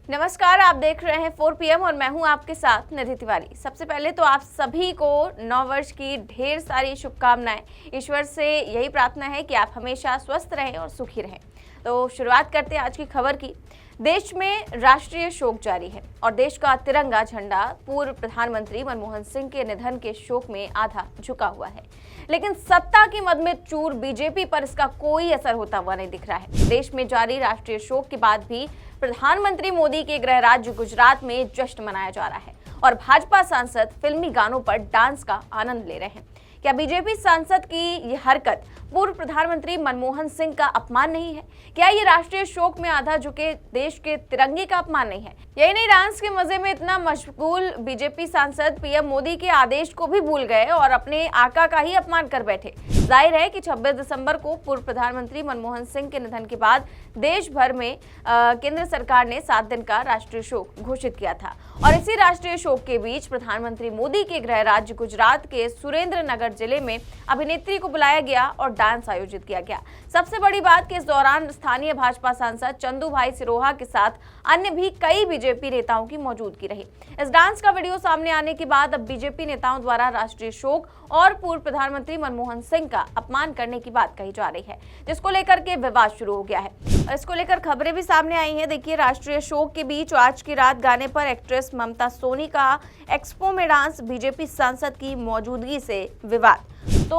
नमस्कार, आप देख रहे हैं 4 PM और मैं हूं आपके साथ निधि तिवारी। सबसे पहले तो आप सभी को नववर्ष की ढेर सारी शुभकामनाएं। ईश्वर से यही प्रार्थना है कि आप हमेशा स्वस्थ रहें और सुखी रहें। तो शुरुआत करते हैं आज की खबर की। देश में राष्ट्रीय शोक जारी है और देश का तिरंगा झंडा पूर्व प्रधानमंत्री मनमोहन सिंह के निधन के शोक में आधा झुका हुआ है, लेकिन सत्ता की मद में चूर बीजेपी पर इसका कोई असर होता हुआ नहीं दिख रहा है। देश में जारी राष्ट्रीय शोक के बाद भी प्रधानमंत्री मोदी के गृह राज्य गुजरात में जश्न मनाया जा रहा है और भाजपा सांसद फिल्मी गानों पर डांस का आनंद ले रहे हैं। क्या बीजेपी सांसद की ये हरकत पूर्व प्रधानमंत्री मनमोहन सिंह का अपमान नहीं है? क्या ये राष्ट्रीय शोक में आधा झुके देश के तिरंगे का अपमान नहीं है? यही नहीं, डांस के मजे में इतना मशगूल बीजेपी सांसद पीएम मोदी के आदेश को भी भूल गए और अपने आका का ही अपमान कर बैठे। जाहिर है कि 26 दिसंबर को पूर्व प्रधानमंत्री मनमोहन सिंह के निधन के बाद देश भर में केंद्र सरकार ने 7 दिन का राष्ट्रीय शोक घोषित किया था और इसी राष्ट्रीय शोक के बीच प्रधानमंत्री मोदी के गृह राज्य गुजरात के सुरेंद्र नगर जिले में अभिनेत्री को बुलाया गया और डांस आयोजित किया गया। सबसे बड़ी बात कि इस दौरान स्थानीय भाजपा सांसद चंदू भाई सिरोहा के साथ अन्य भी कई बीजेपी नेताओं की मौजूदगी रही। इस डांस का वीडियो सामने आने के बाद अब बीजेपी नेताओं द्वारा राष्ट्रीय शोक और पूर्व प्रधानमंत्री मनमोहन सिंह का अपमान करने की बात कही जा रही है, जिसको लेकर के विवाद शुरू हो गया है। इसको लेकर खबरें भी सामने आई हैं। देखिए, राष्ट्रीय शोक के बीच आज की रात गाने पर एक्ट्रेस ममता सोनी का एक्सपो में डांस, बीजेपी सांसद की मौजूदगी से विवाद। तो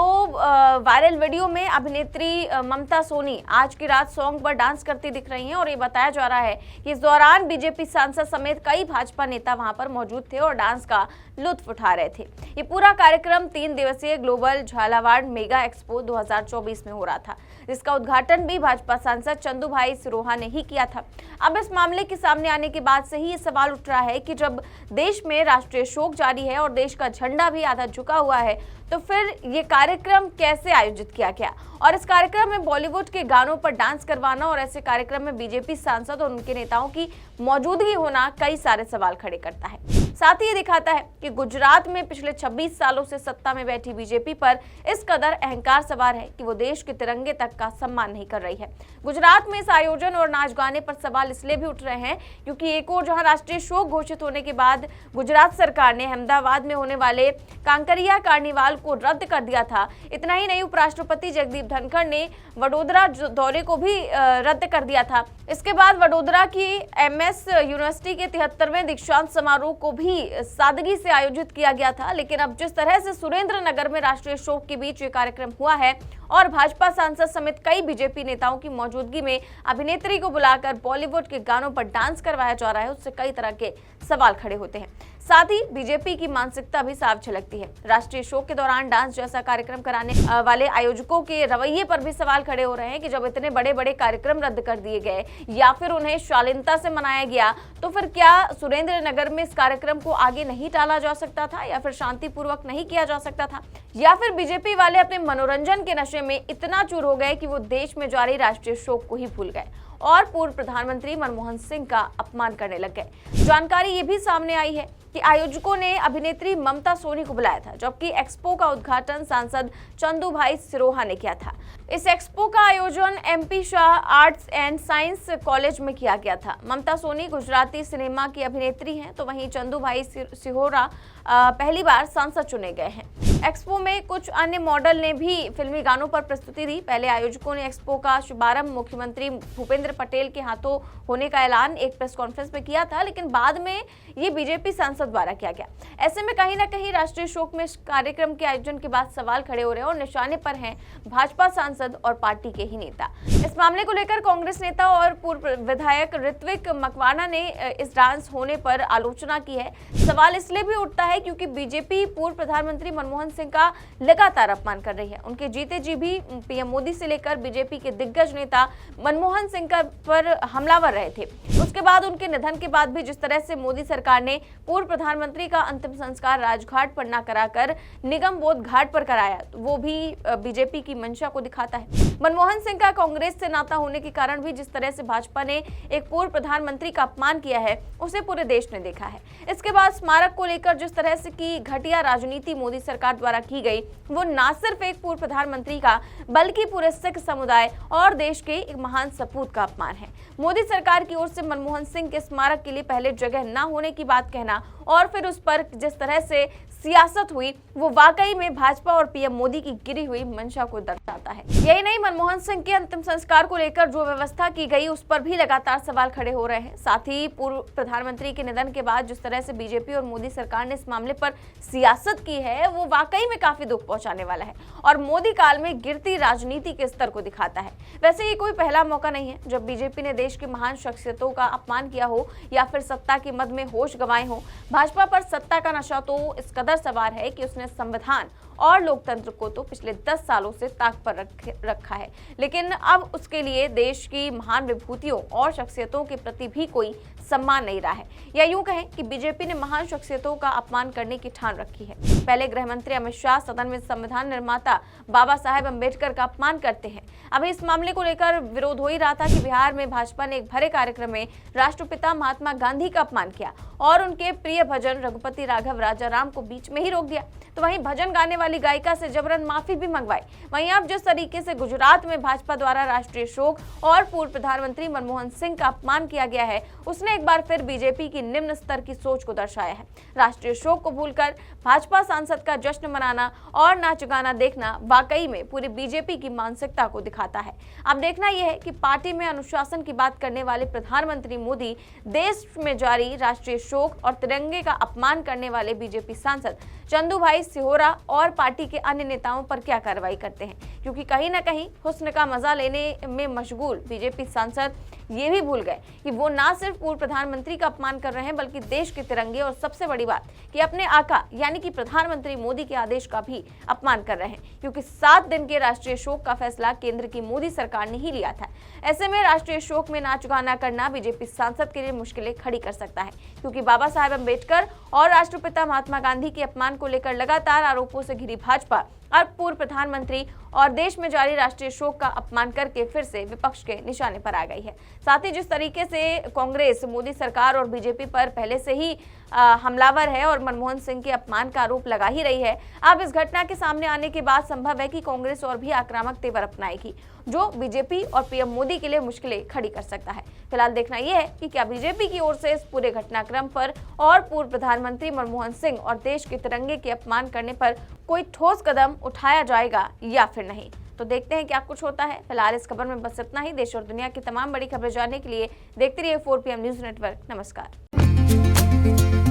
वायरल वीडियो में अभिनेत्री ममता सोनी आज की रात सॉन्ग पर डांस करती दिख रही हैं और ये बताया जा रहा है कि इस दौरान बीजेपी सांसद समेत कई भाजपा नेता वहां पर मौजूद थे और डांस का लुत्फ उठा रहे थे। ये पूरा कार्यक्रम 3 दिवसीय ग्लोबल झालावाड़ मेगा एक्सपो 2024 में हो रहा था, जिसका उद्घाटन भी भाजपा सांसद चंदू भाई सिरोहा ने ही किया था। अब इस मामले के सामने आने के बाद से ही ये सवाल उठ रहा है कि जब देश में राष्ट्रीय शोक जारी है और देश का झंडा भी आधा झुका हुआ है, तो फिर ये कार्यक्रम कैसे आयोजित किया गया? और इस कार्यक्रम में बॉलीवुड के गानों पर डांस करवाना और ऐसे कार्यक्रम में बीजेपी सांसद और उनके नेताओं की मौजूदगी होना कई सारे सवाल खड़े करता है। साथ ही ये दिखाता है कि गुजरात में पिछले 26 सालों से सत्ता में बैठी बीजेपी पर इस कदर अहंकार सवार है कि वो देश के तिरंगे तक का सम्मान नहीं कर रही है। गुजरात में इस आयोजन और नाच गाने पर सवाल इसलिए भी उठ रहे हैं क्योंकि एक और जहां राष्ट्रीय शोक घोषित होने के बाद गुजरात सरकार ने अहमदाबाद में होने वाले कांकरिया कार्निवाल को रद्द कर दिया था। इतना ही नहीं, उपराष्ट्रपति जगदीप धनखड़ ने वडोदरा दौरे को भी रद्द कर दिया था। इसके बाद वडोदरा की MS यूनिवर्सिटी के 73वें दीक्षांत समारोह को भी सादगी से आयोजित किया गया था। लेकिन अब जिस तरह से सुरेंद्र नगर में राष्ट्रीय शोक के बीच ये कार्यक्रम हुआ है और भाजपा सांसद समेत कई बीजेपी नेताओं की मौजूदगी में अभिनेत्री को बुलाकर बॉलीवुड के गानों पर डांस करवाया जा रहा है, उससे कई तरह के सवाल खड़े होते हैं। साथ ही बीजेपी की मानसिकता भी साफ झलकती है। राष्ट्रीय शोक के दौरान डांस जैसा कार्यक्रम कराने वाले आयोजकों के रवैये पर भी सवाल खड़े हो रहे हैं कि जब इतने बड़े बड़े कार्यक्रम रद्द कर दिए गए या फिर उन्हें शालीनता से मनाया गया, तो फिर क्या सुरेंद्र नगर में इस कार्यक्रम को आगे नहीं टाला जा सकता था या फिर शांतिपूर्वक नहीं किया जा सकता था? या फिर बीजेपी वाले अपने मनोरंजन के नशे में इतना चूर हो गए कि वो देश में जारी राष्ट्रीय शोक को ही भूल गए और पूर्व प्रधानमंत्री मनमोहन सिंह का अपमान करने लग गए? जानकारी ये भी सामने आई है कि आयोजकों ने अभिनेत्री ममता सोनी को बुलाया था, जबकि एक्सपो का उद्घाटन सांसद चंदू भाई सिरोहा ने किया था। इस एक्सपो का आयोजन MP Shah arts and science college में किया गया था। ममता सोनी गुजराती सिनेमा की अभिनेत्री हैं, तो वहीं चंदू भाई सिरोहा पहली बार सांसद चुने गए हैं। एक्सपो में कुछ अन्य मॉडल ने भी फिल्मी गानों पर प्रस्तुति दी। पहले आयोजकों ने एक्सपो का शुभारंभ मुख्यमंत्री भूपेंद्र पटेल के हाथों होने का ऐलान एक प्रेस कॉन्फ्रेंस में किया था, लेकिन बाद में ये बीजेपी सांसद द्वारा किया गया। ऐसे में कहीं ना कहीं राष्ट्रीय शोक में इस कार्यक्रम के आयोजन के बाद सवाल खड़े हो रहे हैं और निशाने पर हैं भाजपा सांसद और पार्टी के ही नेता। इस मामले को लेकर कांग्रेस नेता और पूर्व विधायक ऋत्विक मकवाना ने इस डांस होने पर आलोचना की है। सवाल इसलिए भी उठता है क्योंकि बीजेपी पूर्व प्रधानमंत्री मनमोहन सिंह का लगातार अपमान कर रही है। उनके जीते जी भी पीएम मोदी से लेकर बीजेपी के दिग्गज नेता मनमोहन सिंह पर हमलावर रहे थे। उसके बाद उनके निधन के बाद भी जिस तरह से मोदी सरकार ने पूर्व प्रधानमंत्री का अंतिम संस्कार राजघाट पर न कराकर निगम बोध घाट पर कराया, वो भी बीजेपी की मंशा को दिखाता है। मनमोहन सिंह का कांग्रेस से नाता होने के कारण भी जिस तरह से भाजपा ने एक पूर्व प्रधानमंत्री का अपमान किया है, उसे पूरे देश ने देखा है। इसके बाद स्मारक को लेकर जिस तरह से की घटिया राजनीति मोदी सरकार द्वारा की गई, वो न सिर्फ एक पूर्व प्रधानमंत्री का बल्कि पूरे सिख समुदाय और देश के एक महान सपूत का अपमान है। मोदी सरकार की ओर से मनमोहन सिंह के स्मारक के लिए पहले जगह न होने की बात कहना और फिर उस पर जिस तरह से सियासत हुई वो वाकई में भाजपा और पीएम मोदी की गिरी हुई मंशा को दर्शाता है। यही नहीं, मनमोहन सिंह के अंतिम संस्कार को लेकर जो व्यवस्था की गई उस पर भी लगातार सवाल खड़े हो रहे हैं। साथ ही पूर्व प्रधानमंत्री के निधन के बाद जिस तरह से बीजेपी और मोदी सरकार ने इस मामले पर सियासत की है वो वाकई में काफी दुख पहुंचाने वाला है और मोदी काल में गिरती राजनीति के स्तर को दिखाता है। वैसे ये कोई पहला मौका नहीं है जब बीजेपी ने देश की महान शख्सियतों का अपमान किया हो या फिर सत्ता की मद में होश गंवाए हो। भाजपा पर सत्ता का नशा तो इस कदर सवार है कि उसने संविधान और लोकतंत्र को तो पिछले 10 सालों से ताक पर रखा है, लेकिन अब उसके लिए देश की महान विभूतियों और शख्सियतों के प्रति भी कोई सम्मान नहीं रहा है। या यूं कहें कि बीजेपी ने महान शख्सियतों का अपमान करने की ठान रखी है। पहले गृह मंत्री अमित शाह सदन में संविधान निर्माता बाबा साहेब अम्बेडकर का अपमान करते हैं। अभी इस मामले को लेकर विरोध हो ही रहा था कि बिहार में भाजपा ने एक भरे कार्यक्रम में राष्ट्रपिता महात्मा गांधी का अपमान किया और उनके प्रिय भजन रघुपति राघव राजा राम को बीच में ही रोक दिया। तो वहीं भजन गाने वाली गायिका से जबरन माफी भी मंगवाई। वहीं अब जिस तरीके से गुजरात में भाजपा द्वारा राष्ट्रीय शोक और पूर्व प्रधानमंत्री मनमोहन सिंह का अपमान किया गया है, उसने एक बार फिर बीजेपी की निम्न स्तर की सोच को दर्शाया है। राष्ट्रीय शोक को भूलकर भाजपा सांसद का जश्न मनाना और नाच गाना देखना वाकई में पूरी बीजेपी की मानसिकता को दिखाता है। अब देखना यह है कि पार्टी में अनुशासन की बात करने वाले प्रधानमंत्री मोदी देश में जारी राष्ट्रीय शोक और तिरंगे का अपमान करने वाले बीजेपी सांसद चंदूभाई सिहोरा और पार्टी के अन्य नेताओं पर क्या कार्रवाई करते हैं, क्योंकि कहीं ना कहीं हुस्न का मजा लेने में मशगूल बीजेपी सांसद ये भी भूल गए कि वो ना सिर्फ पूर्व प्रधानमंत्री का अपमान कर रहे हैं बल्कि देश के तिरंगे और सबसे बड़ी बात कि अपने आका यानी कि प्रधानमंत्री मोदी के आदेश का भी अपमान कर रहे हैं, क्योंकि 7 दिन के राष्ट्रीय शोक का फैसला केंद्र की मोदी सरकार ने ही लिया था। ऐसे में राष्ट्रीय शोक में नाच गाना करना बीजेपी सांसद के लिए मुश्किलें खड़ी कर सकता है, क्योंकि बाबा साहेब अम्बेडकर और राष्ट्रपिता महात्मा गांधी के अपमान को लेकर लगातार आरोपों से घिरी भाजपा और पूर्व प्रधानमंत्री और देश में जारी राष्ट्रीय शोक का अपमान करके फिर से विपक्ष के निशाने पर आ गई है। साथ ही जिस तरीके से कांग्रेस मोदी सरकार और बीजेपी पर पहले से ही हमलावर है और मनमोहन सिंह के अपमान का आरोप लगा ही रही है, अब इस घटना के सामने आने के बाद संभव है कि कांग्रेस और भी आक्रामक तेवर अपनाएगी, जो बीजेपी और पीएम मोदी के लिए मुश्किलें खड़ी कर सकता है। फिलहाल देखना यह है कि क्या बीजेपी की ओर से इस पूरे घटनाक्रम पर और पूर्व प्रधानमंत्री मनमोहन सिंह और देश के तिरंगे के अपमान करने पर कोई ठोस कदम उठाया जाएगा या फिर नहीं। तो देखते हैं क्या कुछ होता है। फिलहाल इस खबर में बस इतना ही। देश और दुनिया की तमाम बड़ी खबरें जानने के लिए देखते रहिए 4 PM न्यूज नेटवर्क। नमस्कार।